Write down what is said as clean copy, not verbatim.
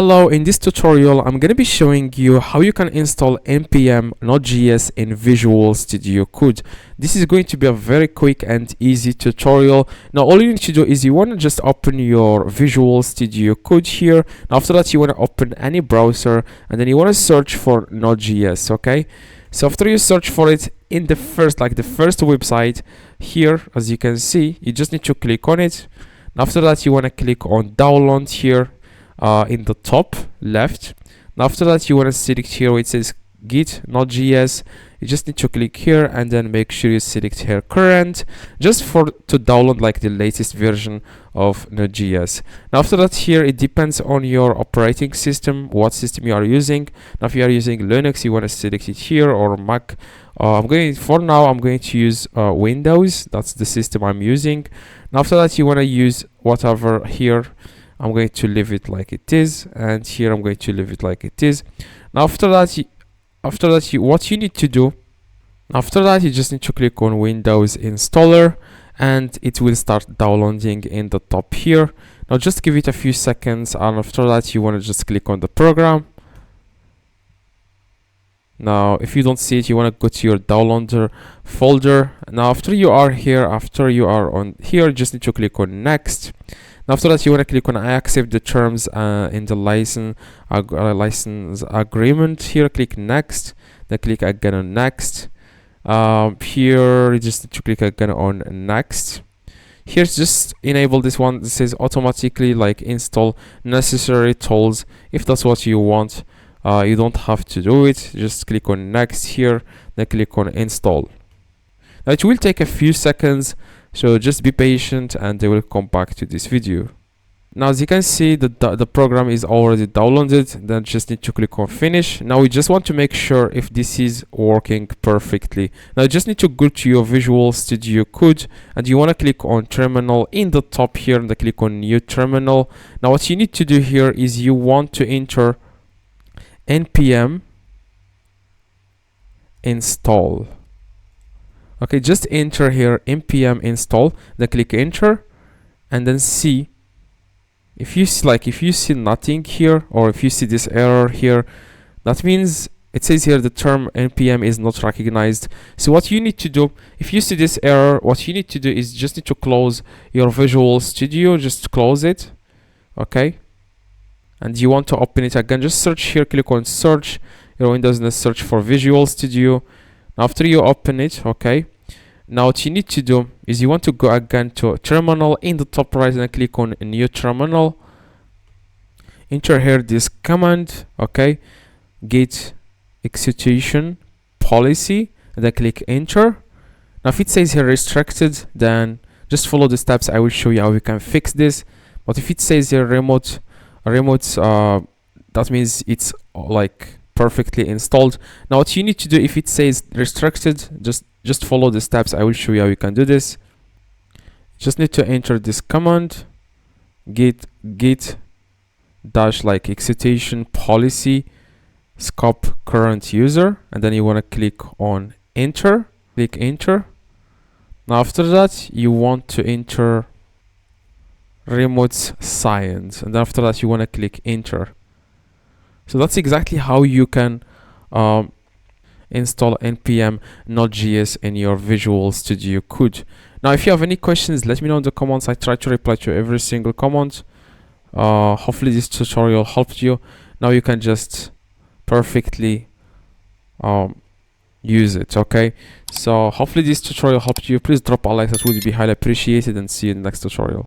Hello, in this tutorial I'm going to be showing you how you can install NPM Node.js in Visual Studio Code. This is going to be a very quick and easy tutorial. Now all you need to do is you want to just open your Visual Studio Code here. Now, after that you want to open any browser and then you want to search for Node.js. Okay, so after you search for it in the first website here, as you can see, you just need to click on it. Now, after that you want to click on download here in the top left. Now after that you want to select here where it says git node.js. You just need to click here and then make sure you select here current, just to download like the latest version of Node.js. Now after that, here it depends on your operating system, what system you are using. Now if you are using Linux, you want to select it here, or Mac. I'm going to use Windows. That's the system I'm using. Now after that you want to use whatever here. I'm going to leave it like it is, and here I'm going to leave it like it is. Now after that what you need to do, after that you just need to click on Windows installer and it will start downloading in the top here. Now just give it a few seconds, and after that you want to just click on the program. Now if you don't see it, you want to go to your downloader folder. Now after you are on here, you just need to click on next. Now after that you want to click on I accept the terms in the license agreement. Here click next, then click again on next. Here you just need to click again on next. Here just enable this one. This says automatically like install necessary tools. If that's what you want, you don't have to do it. Just click on next here, then click on install. Now it will take a few seconds, so just be patient and they will come back to this video. Now as you can see, the program is already downloaded. Then just need to click on finish. Now we just want to make sure if this is working perfectly. Now you just need to go to your Visual Studio Code and you want to click on terminal in the top here and then click on new terminal. Now what you need to do here is you want to enter npm install. Okay, just enter here npm install, then click enter, and then see if you see nothing here, or if you see this error here, that means it says here the term npm is not recognized. So what you need to do, if you see this error, what you need to do is just need to close your Visual Studio. Just close it, okay, and you want to open it again. Just search here, click on search your Windows and search for Visual Studio. After you open it, okay, now what you need to do is you want to go again to terminal in the top right and click on a new terminal. Enter here this command, okay, git execution policy, and then click enter. Now if it says here restricted, then just follow the steps. I will show you how we can fix this. But if it says here remote, that means it's like perfectly installed. Now what you need to do, if it says restricted, just follow the steps. I will show you how you can do this. Just need to enter this command, git dash like execution policy scope current user, and then you want to click on enter. Click enter. Now after that you want to enter remote science, and then after that you want to click enter. So that's exactly how you can install npm Node.js in your Visual Studio Code. Now if you have any questions, let me know in the comments. I try to reply to every single comment. Hopefully this tutorial helped you. Now you can just perfectly use it. Okay, so hopefully this tutorial helped you. Please drop a like, that would be highly appreciated, and see you in the next tutorial.